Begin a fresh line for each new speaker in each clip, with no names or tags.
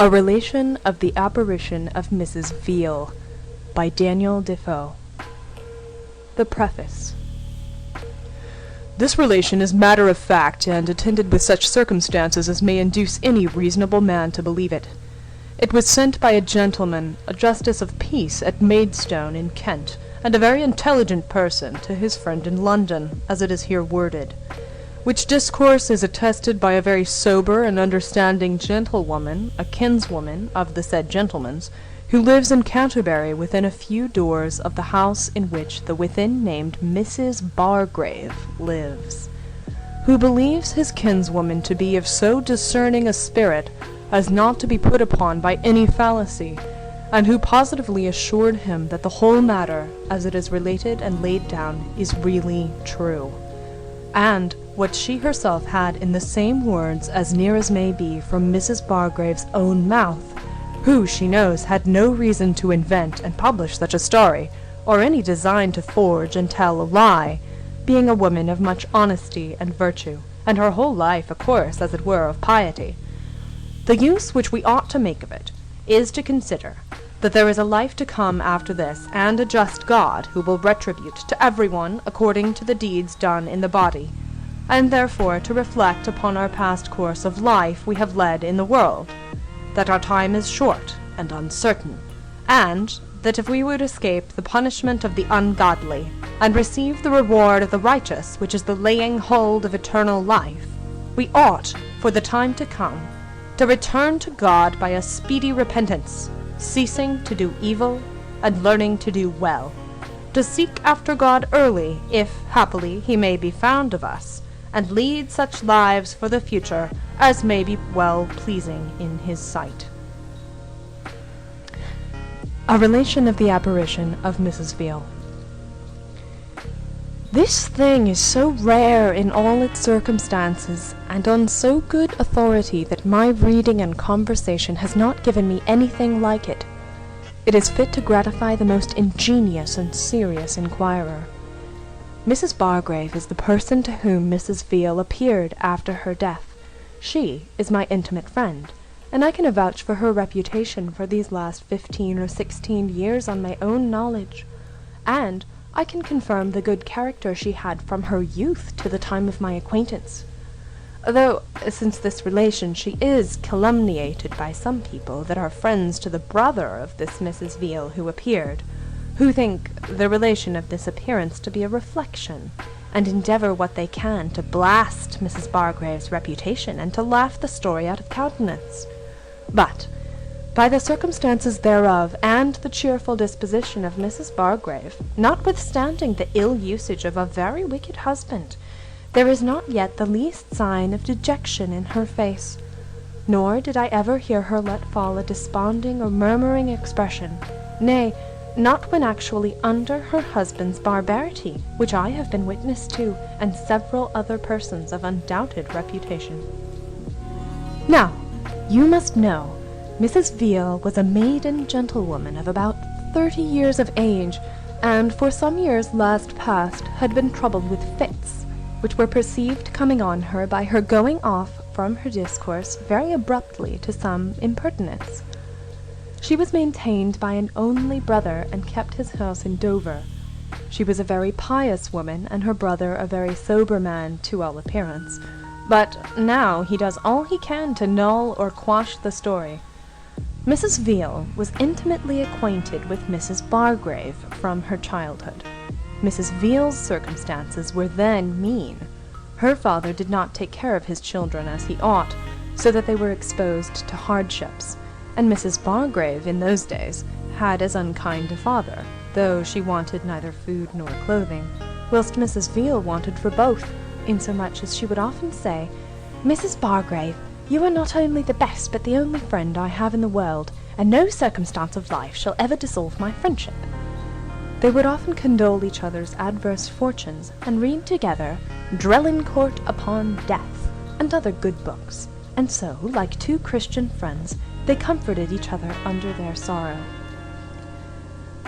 A Relation of the Apparition of Mrs Veal by Daniel Defoe. The Preface. This relation is matter of fact, and attended with such circumstances as may induce any reasonable man to believe it. It was sent by a gentleman, a justice of peace at Maidstone in Kent, and a very intelligent person, to his friend in London, as it is here worded. Which discourse is attested by a very sober and understanding gentlewoman, a kinswoman of the said gentleman's, who lives in Canterbury within a few doors of the house in which the within named Mrs Bargrave lives, who believes his kinswoman to be of so discerning a spirit as not to be put upon by any fallacy, and who positively assured him that the whole matter, as it is related and laid down, is really true, and what she herself had in the same words as near as may be from Mrs Bargrave's own mouth, who, she knows, had no reason to invent and publish such a story, or any design to forge and tell a lie, being a woman of much honesty and virtue, and her whole life a course, as it were, of piety. The use which we ought to make of it is to consider that there is a life to come after this, and a just God, who will retribute to every one according to the deeds done in the body, and therefore to reflect upon our past course of life we have led in the world, that our time is short and uncertain, and that if we would escape the punishment of the ungodly, and receive the reward of the righteous, which is the laying hold of eternal life, we ought, for the time to come, to return to God by a speedy repentance, ceasing to do evil, and learning to do well, to seek after God early, if, happily, he may be found of us, and lead such lives for the future as may be well pleasing in his sight. A Relation of the Apparition of Mrs Veal. This thing is so rare in all its circumstances, and on so good authority, that my reading and conversation has not given me anything like it. It is fit to gratify the most ingenious and serious inquirer. Mrs Bargrave is the person to whom Mrs Veal appeared after her death. She is my intimate friend, and I can vouch for her reputation for these last 15 or 16 years on my own knowledge, and I can confirm the good character she had from her youth to the time of my acquaintance, though, since this relation, she is calumniated by some people that are friends to the brother of this Mrs Veal who appeared, who think the relation of this appearance to be a reflection, and endeavour what they can to blast Mrs Bargrave's reputation, and to laugh the story out of countenance. But, by the circumstances thereof, and the cheerful disposition of Mrs Bargrave, notwithstanding the ill usage of a very wicked husband, there is not yet the least sign of dejection in her face, nor did I ever hear her let fall a desponding or murmuring expression, nay, not when actually under her husband's barbarity, which I have been witness to, and several other persons of undoubted reputation. Now, you must know, Mrs Veal was a maiden gentlewoman of about 30 years of age, and for some years last past had been troubled with fits, which were perceived coming on her by her going off from her discourse very abruptly to some impertinence. She was maintained by an only brother, and kept his house in Dover. She was a very pious woman, and her brother a very sober man to all appearance, but now he does all he can to null or quash the story. Mrs Veal was intimately acquainted with Mrs Bargrave from her childhood. Mrs Veal's circumstances were then mean. Her father did not take care of his children as he ought, so that they were exposed to hardships, and Mrs Bargrave in those days had as unkind a father, though she wanted neither food nor clothing, whilst Mrs Veal wanted for both, insomuch as she would often say, "Mrs Bargrave, you are not only the best but the only friend I have in the world, and no circumstance of life shall ever dissolve my friendship." They would often condole each other's adverse fortunes, and read together Drelincourt upon Death, and other good books, and so, like two Christian friends, they comforted each other under their sorrow.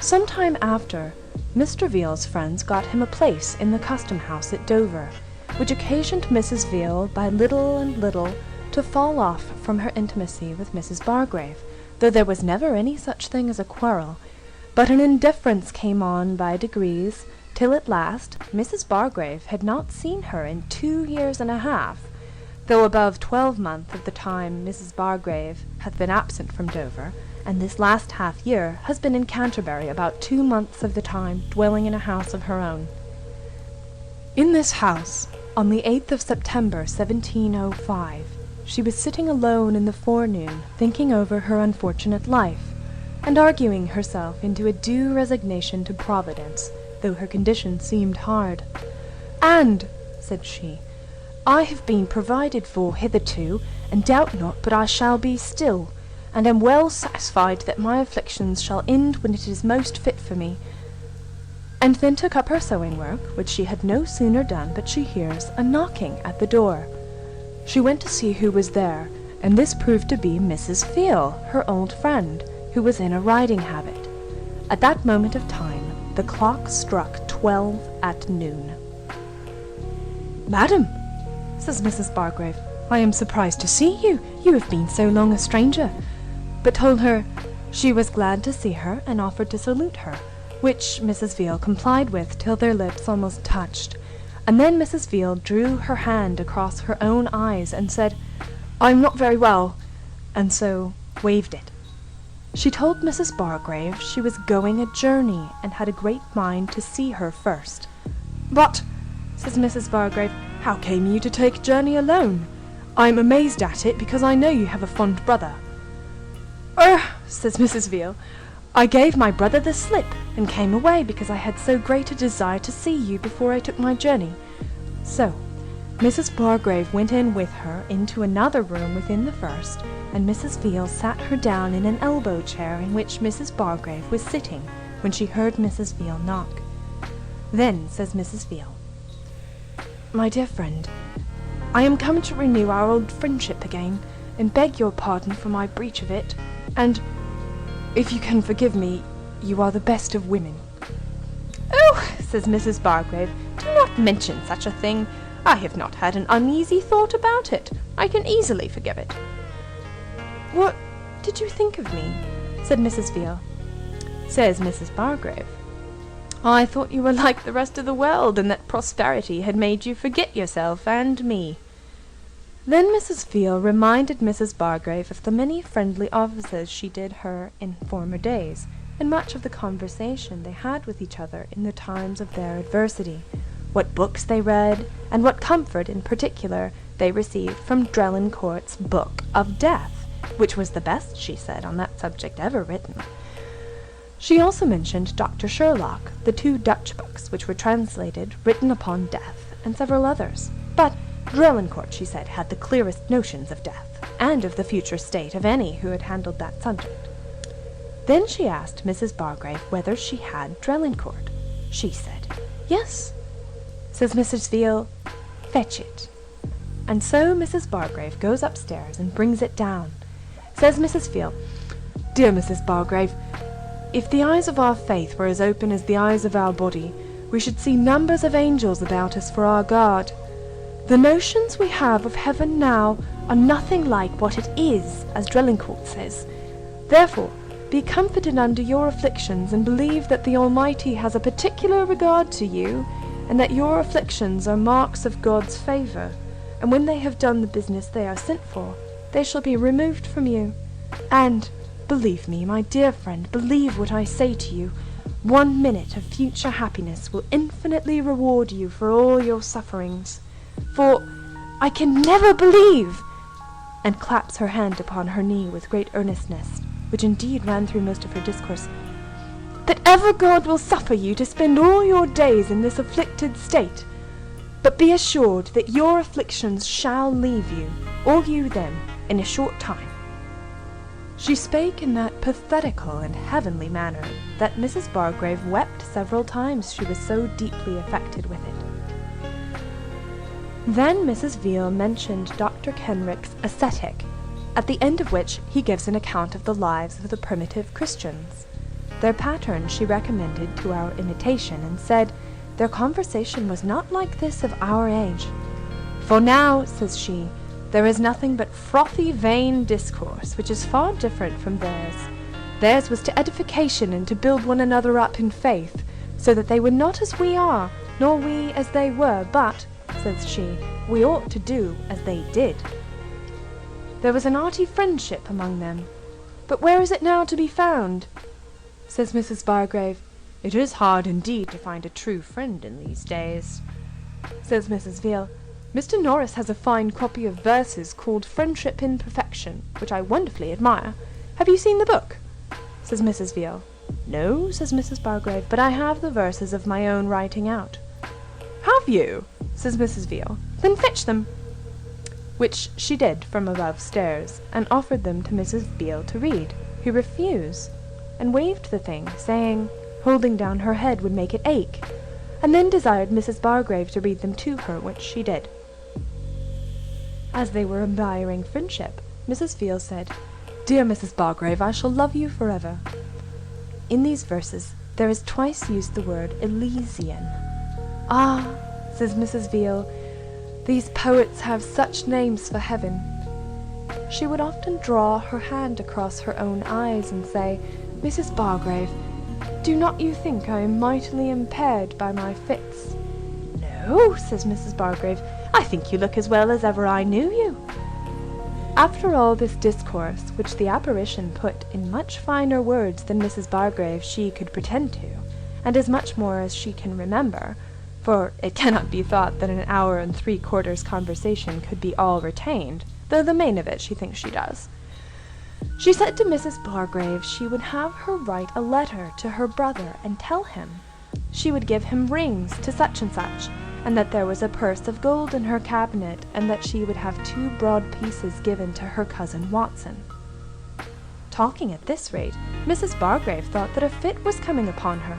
Some time after, Mr Veal's friends got him a place in the custom-house at Dover, which occasioned Mrs Veal by little and little to fall off from her intimacy with Mrs. Bargrave, though there was never any such thing as a quarrel, but an indifference came on by degrees, till at last Mrs. Bargrave had not seen her in 2 years and a half, though above 12 months of the time Mrs. Bargrave hath been absent from Dover, and this last half year has been in Canterbury about 2 months of the time, dwelling in a house of her own. In this house, on the 8th of September 1705, she was sitting alone in the forenoon, thinking over her unfortunate life, and arguing herself into a due resignation to Providence, though her condition seemed hard. "And," said she, "I have been provided for hitherto, and doubt not but I shall be still, and am well satisfied that my afflictions shall end when it is most fit for me," and then took up her sewing work, which she had no sooner done but she hears a knocking at the door. She went to see who was there, and this proved to be Mrs. Veal, her old friend, who was in a riding habit. At that moment of time the clock struck 12 at noon. "Madam," says Mrs. Bargrave, "I am surprised to see you. You have been so long a stranger," but told her she was glad to see her, and offered to salute her, which Mrs. Veal complied with till their lips almost touched, and then Mrs. Veal drew her hand across her own eyes and said, "I am not very well," and so waved it. She told Mrs. Bargrave she was going a journey, and had a great mind to see her first. "But," says Mrs. Bargrave, "how came you to take a journey alone? I am amazed at it, because I know you have a fond brother." Says Mrs. Veal, "I gave my brother the slip, and came away, because I had so great a desire to see you before I took my journey." So Mrs. Bargrave went in with her into another room within the first, and Mrs. Veal sat her down in an elbow chair in which Mrs. Bargrave was sitting, when she heard Mrs. Veal knock. Then says Mrs. Veal, "My dear friend, I am come to renew our old friendship again, and beg your pardon for my breach of it, and, if you can forgive me, you are the best of women." "Oh," says Mrs. Bargrave, "do not mention such a thing. I have not had an uneasy thought about it. I can easily forgive it." "What did you think of me?" said Mrs. Veal. Says Mrs. Bargrave, "I thought you were like the rest of the world, and that prosperity had made you forget yourself and me." Then Mrs. Veal reminded Mrs. Bargrave of the many friendly offices she did her in former days, and much of the conversation they had with each other in the times of their adversity, what books they read, and what comfort in particular they received from Drelincourt's Book of Death, which was the best, she said, on that subject ever written. She also mentioned Dr. Sherlock, the 2 Dutch books which were translated, written upon death, and several others. But Drelincourt, she said, had the clearest notions of death, and of the future state of any who had handled that subject. Then she asked Mrs. Bargrave whether she had Drelincourt. She said, "Yes." Says Mrs. Veal, "Fetch it." And so Mrs. Bargrave goes upstairs and brings it down. Says Mrs. Veal, "Dear Mrs. Bargrave, if the eyes of our faith were as open as the eyes of our body, we should see numbers of angels about us for our guard. The notions we have of heaven now are nothing like what it is, as Drelincourt says. Therefore, be comforted under your afflictions, and believe that the Almighty has a particular regard to you, and that your afflictions are marks of God's favour, and when they have done the business they are sent for, they shall be removed from you. And, believe me, my dear friend, believe what I say to you, 1 minute of future happiness will infinitely reward you for all your sufferings. For I can never believe," and claps her hand upon her knee with great earnestness, which indeed ran through most of her discourse, "that ever God will suffer you to spend all your days in this afflicted state. But be assured that your afflictions shall leave you, or you them, in a short time." She spake in that pathetical and heavenly manner that Mrs. Bargrave wept several times, she was so deeply affected with it. Then Mrs. Veal mentioned Dr. Kenrick's Ascetic, at the end of which he gives an account of the lives of the primitive Christians. Their pattern she recommended to our imitation, and said, their conversation was not like this of our age. "For now," says she, There is nothing but frothy, vain discourse, which is far different from theirs. Theirs was to edification and to build one another up in faith, so that they were not as we are, nor we as they were, but, says she, we ought to do as they did. There was an hearty friendship among them. But where is it now to be found? Says Mrs. Bargrave. It is hard indeed to find a true friend in these days. Says Mrs. Veal. Mr. Norris has a fine copy of verses called Friendship in Perfection, which I wonderfully admire. Have you seen the book? Says Mrs. Veal. No, says Mrs. Bargrave, but I have the verses of my own writing out. Have you? Says Mrs. Veal. Then fetch them. Which she did from above stairs, and offered them to Mrs. Veal to read, who refused, and waved the thing, saying, holding down her head would make it ache, and then desired Mrs. Bargrave to read them to her, which she did. As they were admiring friendship, Mrs. Veal said, Dear Mrs. Bargrave, I shall love you forever. In these verses there is twice used the word Elysian. Ah, says Mrs. Veal, these poets have such names for heaven. She would often draw her hand across her own eyes and say, Mrs. Bargrave, do not you think I am mightily impaired by my fits? No, says Mrs. Bargrave, I think you look as well as ever I knew you. After all this discourse, which the apparition put in much finer words than Mrs. Bargrave she could pretend to, and as much more as she can remember, for it cannot be thought that an hour and 3/4 conversation could be all retained, though the main of it she thinks she does. She said to Mrs. Bargrave she would have her write a letter to her brother and tell him. She would give him rings to such and that there was a purse of gold in her cabinet, and that she would have 2 broad pieces given to her cousin Watson. Talking at this rate, Mrs. Bargrave thought that a fit was coming upon her,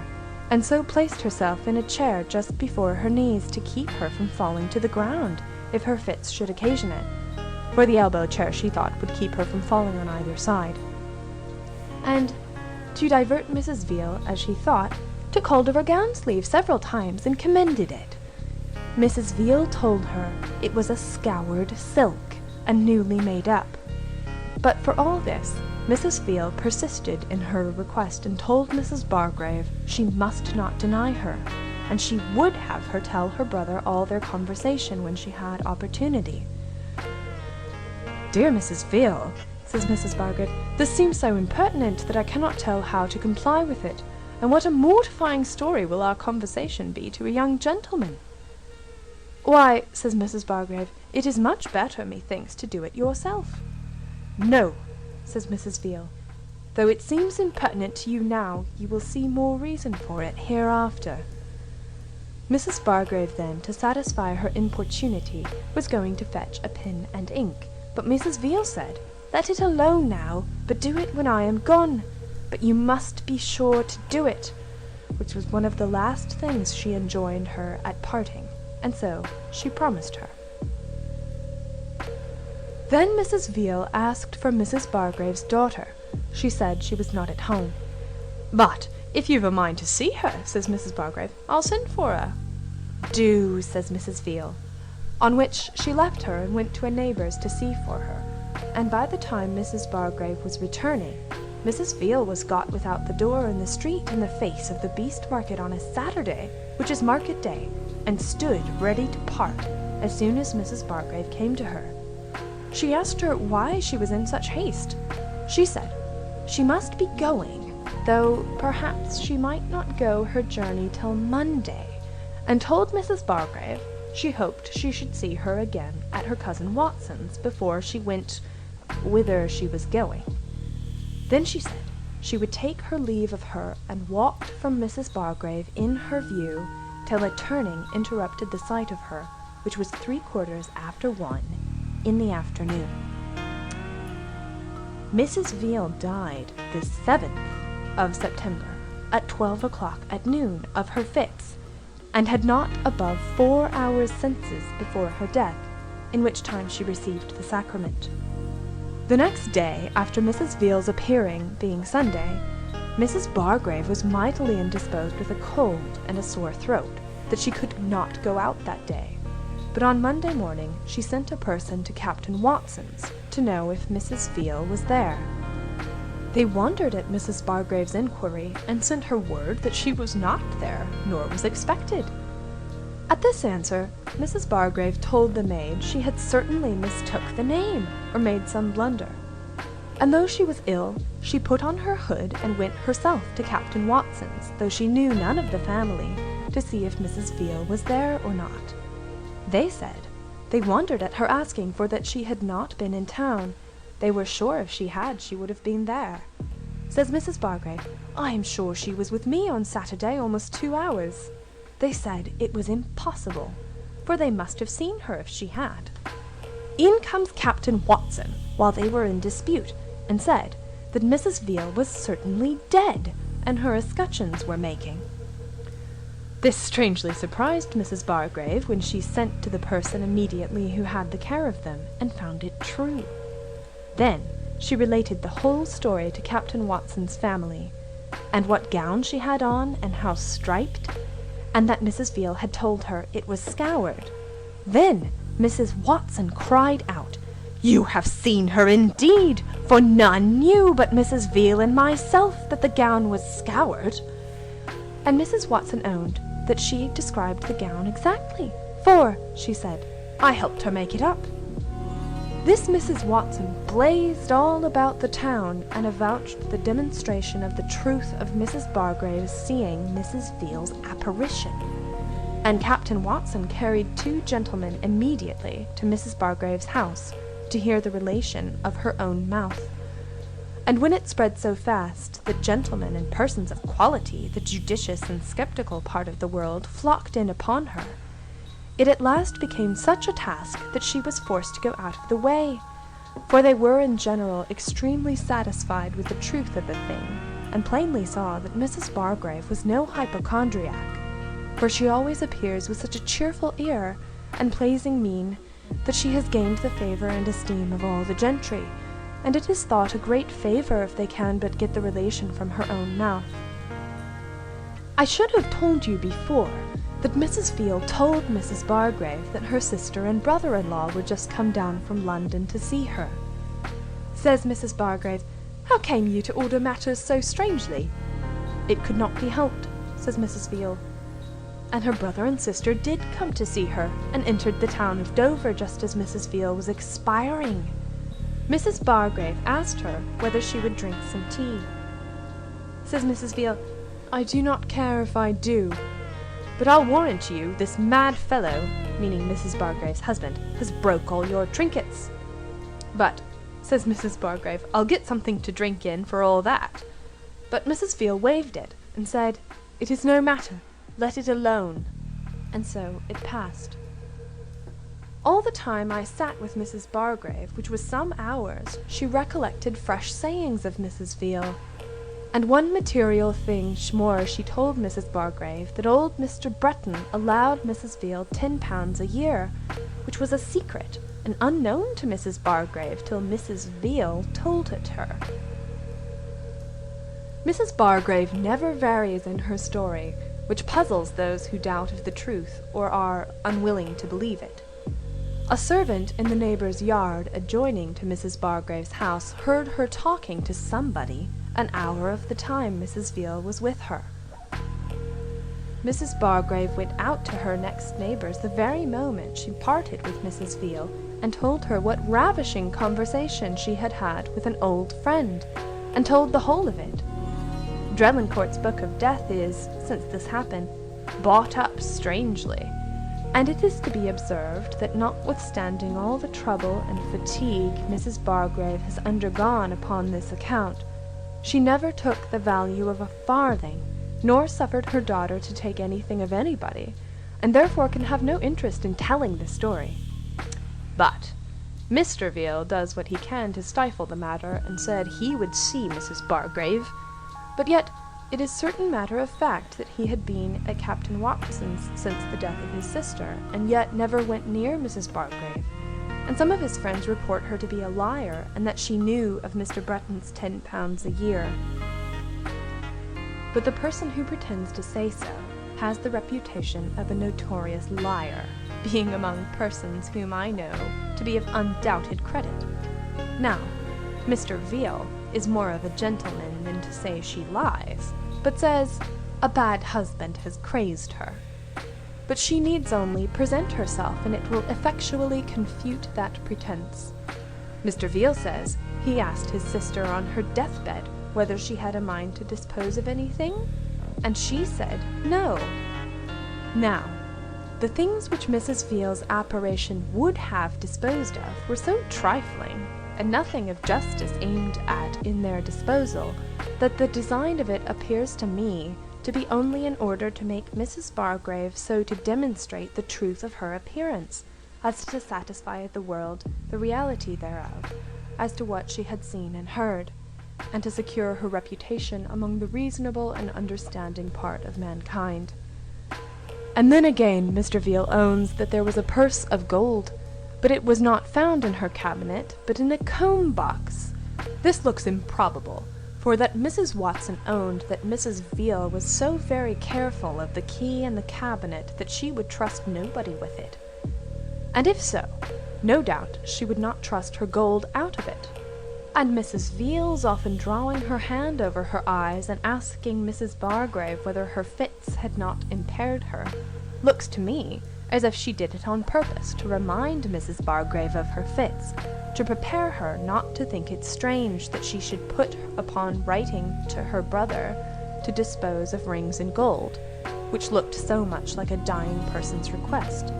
and so placed herself in a chair just before her knees to keep her from falling to the ground, if her fits should occasion it, for the elbow chair she thought would keep her from falling on either side. And, to divert Mrs. Veal, as she thought, took hold of her gown sleeve several times and commended it. Mrs. Veal told her it was a scoured silk, and newly made up. But for all this, Mrs. Veal persisted in her request and told Mrs. Bargrave she must not deny her, and she would have her tell her brother all their conversation when she had opportunity. Dear Mrs. Veal, says Mrs. Bargrave, this seems so impertinent that I cannot tell how to comply with it, and what a mortifying story will our conversation be to a young gentleman. Why, says Mrs. Bargrave, it is much better, methinks, to do it yourself. No, says Mrs. Veal, though it seems impertinent to you now, you will see more reason for it hereafter. Mrs. Bargrave then, to satisfy her importunity, was going to fetch a pen and ink, but Mrs. Veal said, Let it alone now, but do it when I am gone. But you must be sure to do it, which was one of the last things she enjoined her at parting, and so she promised her. Then Mrs. Veal asked for Mrs. Bargrave's daughter. She said she was not at home. But if you've a mind to see her, says Mrs. Bargrave, I'll send for her. Do, says Mrs. Veal, on which she left her and went to a neighbour's to see for her, and by the time Mrs. Bargrave was returning, Mrs. Veal was got without the door in the street in the face of the beast market on a Saturday, which is market day, and stood ready to part as soon as Mrs. Bargrave came to her. She asked her why she was in such haste. She said she must be going, though perhaps she might not go her journey till Monday, and told Mrs. Bargrave she hoped she should see her again at her cousin Watson's before she went whither she was going. Then she said she would take her leave of her, and walked from Mrs. Bargrave in her view till a turning interrupted the sight of her, which was 1:15 in the afternoon. Mrs. Veal died the 7th of September at 12 o'clock at noon of her fits, and had not above 4 hours' senses before her death, in which time she received the sacrament. The next day after Mrs. Veal's appearing, being Sunday, Mrs. Bargrave was mightily indisposed with a cold and a sore throat, that she could not go out that day. but on Monday morning she sent a person to Captain Watson's to know if Mrs. Veal was there. They wondered at Mrs. Bargrave's inquiry, and sent her word that she was not there, nor was expected. At this answer, Mrs. Bargrave told the maid she had certainly mistook the name, or made some blunder. And though she was ill, she put on her hood and went herself to Captain Watson's, though she knew none of the family, to see if Mrs. Veal was there or not. They said they wondered at her asking, for that she had not been in town. They were sure if she had, she would have been there. Says Mrs. Bargrave, I am sure she was with me on Saturday almost 2 hours. They said it was impossible, for they must have seen her if she had. In comes Captain Watson, while they were in dispute, and said that Mrs. Veal was certainly dead, and her escutcheons were making. This strangely surprised Mrs. Bargrave, when she sent to the person immediately who had the care of them, and found it true. Then she related the whole story to Captain Watson's family, and what gown she had on, and how striped, and that Mrs. Veal had told her it was scoured. Then Mrs. Watson cried out, You have seen her indeed, for none knew but Mrs. Veal and myself that the gown was scoured. And Mrs. Watson owned that she described the gown exactly, for, she said, I helped her make it up. This Mrs. Watson blazed all about the town, and avouched the demonstration of the truth of Mrs. Bargrave's seeing Mrs. Veal's apparition. And Captain Watson carried 2 gentlemen immediately to Mrs. Bargrave's house, to hear the relation of her own mouth. And when it spread so fast that gentlemen and persons of quality, the judicious and sceptical part of the world, flocked in upon her, it at last became such a task that she was forced to go out of the way, for they were in general extremely satisfied with the truth of the thing, and plainly saw that Mrs. Bargrave was no hypochondriac, for she always appears with such a cheerful air and pleasing mien that she has gained the favour and esteem of all the gentry, and it is thought a great favour if they can but get the relation from her own mouth. I should have told you before that Mrs. Veal told Mrs. Bargrave that her sister and brother-in-law were just come down from London to see her. Says Mrs. Bargrave, How came you to order matters so strangely? It could not be helped, says Mrs. Veal. And her brother and sister did come to see her, and entered the town of Dover just as Mrs. Veal was expiring. Mrs. Bargrave asked her whether she would drink some tea. Says Mrs. Veal, I do not care if I do, but I'll warrant you this mad fellow, meaning Mrs. Bargrave's husband, has broke all your trinkets. But, says Mrs. Bargrave, I'll get something to drink in for all that. But Mrs. Veal waved it, and said, It is no matter, let it alone. And so it passed. All the time I sat with Mrs. Bargrave, which was some hours, she recollected fresh sayings of Mrs. Veal. And one material thing more she told Mrs. Bargrave, that old Mr. Breton allowed Mrs. Veal £10 a year, which was a secret, and unknown to Mrs. Bargrave till Mrs. Veal told it her. Mrs. Bargrave never varies in her story, which puzzles those who doubt of the truth or are unwilling to believe it. A servant in the neighbour's yard adjoining to Mrs. Bargrave's house heard her talking to somebody an hour of the time Mrs. Veal was with her. Mrs. Bargrave went out to her next neighbour's the very moment she parted with Mrs. Veal, and told her what ravishing conversation she had had with an old friend, and told the whole of it. Drelincourt's Book of Death is, since this happened, bought up strangely, and it is to be observed that notwithstanding all the trouble and fatigue Mrs. Bargrave has undergone upon this account, she never took the value of a farthing, nor suffered her daughter to take anything of anybody, and therefore can have no interest in telling the story. But Mr. Veal does what he can to stifle the matter, and said he would see Mrs. Bargrave, but yet it is certain matter of fact that he had been at Captain Watson's since the death of his sister, and yet never went near Mrs. Bargrave, and some of his friends report her to be a liar, and that she knew of Mr. Breton's £10 a year. But the person who pretends to say so has the reputation of a notorious liar, being among persons whom I know to be of undoubted credit. Now, Mr. Veal is more of a gentleman than to say she lies, but says a bad husband has crazed her. But she needs only present herself, and it will effectually confute that pretence. Mr. Veal says he asked his sister on her deathbed whether she had a mind to dispose of anything, and she said no. Now, the things which Mrs. Veal's apparition would have disposed of were so trifling, and nothing of justice aimed at in their disposal, that the design of it appears to me to be only in order to make Mrs. Bargrave so to demonstrate the truth of her appearance, as to satisfy the world the reality thereof, as to what she had seen and heard, and to secure her reputation among the reasonable and understanding part of mankind. And then again Mr. Veal owns that there was a purse of gold, but it was not found in her cabinet, but in a comb-box. This looks improbable, for that Mrs. Watson owned that Mrs. Veal was so very careful of the key and the cabinet that she would trust nobody with it. And if so, no doubt she would not trust her gold out of it. And Mrs. Veal's often drawing her hand over her eyes and asking Mrs. Bargrave whether her fits had not impaired her, looks to me as if she did it on purpose to remind Mrs. Bargrave of her fits, to prepare her not to think it strange that she should put upon writing to her brother to dispose of rings and gold, which looked so much like a dying person's request.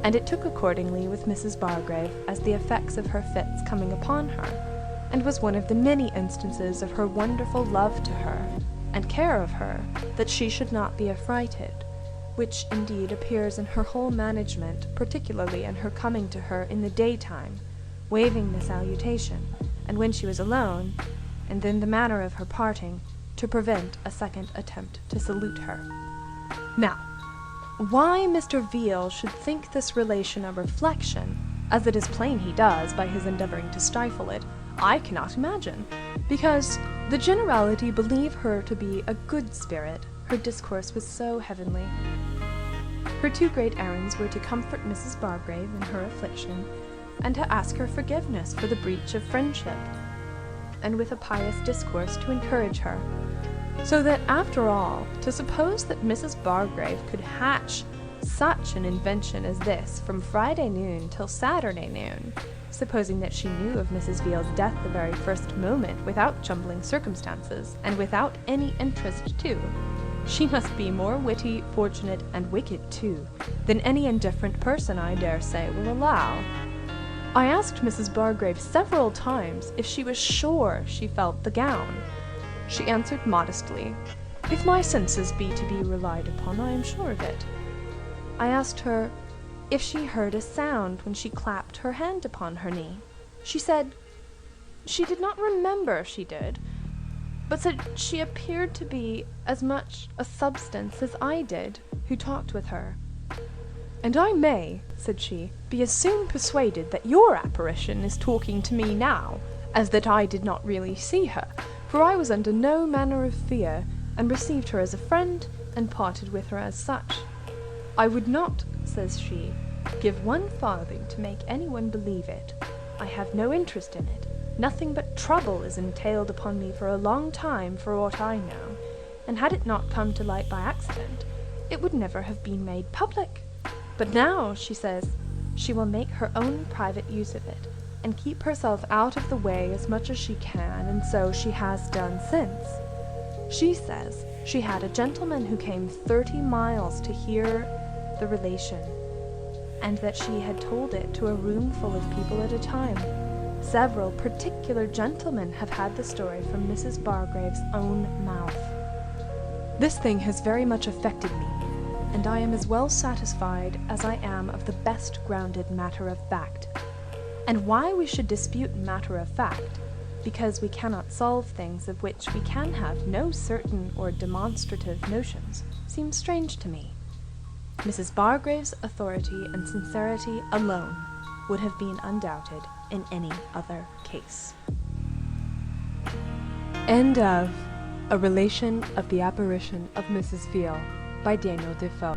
And it took accordingly with Mrs. Bargrave as the effects of her fits coming upon her, and was one of the many instances of her wonderful love to her, and care of her, that she should not be affrighted, which indeed appears in her whole management, particularly in her coming to her in the daytime, waving the salutation, and when she was alone, and then the manner of her parting, to prevent a second attempt to salute her. Now, why Mr. Veal should think this relation a reflection, as it is plain he does by his endeavouring to stifle it, I cannot imagine, because the generality believe her to be a good spirit. Her discourse was so heavenly. Her two great errands were to comfort Mrs. Bargrave in her affliction, and to ask her forgiveness for the breach of friendship, and with a pious discourse to encourage her. So that after all, to suppose that Mrs. Bargrave could hatch such an invention as this from Friday noon till Saturday noon, supposing that she knew of Mrs. Veal's death the very first moment, without jumbling circumstances, and without any interest too, she must be more witty, fortunate, and wicked too, than any indifferent person, I dare say, will allow. I asked Mrs. Bargrave several times if she was sure she felt the gown. She answered modestly, "If my senses be to be relied upon, I am sure of it." I asked her if she heard a sound when she clapped her hand upon her knee. She said she did not remember if she did, but said she appeared to be as much a substance as I did, who talked with her. "And I may," said she, "be as soon persuaded that your apparition is talking to me now, as that I did not really see her, for I was under no manner of fear, and received her as a friend, and parted with her as such. I would not," says she, "give 1 farthing to make any one believe it. I have no interest in it. Nothing but trouble is entailed upon me for a long time, for aught I know, and had it not come to light by accident, it would never have been made public. But now," she says, "she will make her own private use of it, and keep herself out of the way as much as she can, and so she has done since. She says she had a gentleman who came 30 miles to hear the relation, and that she had told it to a room full of people at a time. Several particular gentlemen have had the story from Mrs. Bargrave's own mouth. This thing has very much affected me, and I am as well satisfied as I am of the best grounded matter of fact. And why we should dispute matter of fact, because we cannot solve things of which we can have no certain or demonstrative notions, seems strange to me. Mrs. Bargrave's authority and sincerity alone would have been undoubted in any other case. End of A Relation of the Apparition of Mrs. Veal by Daniel Defoe.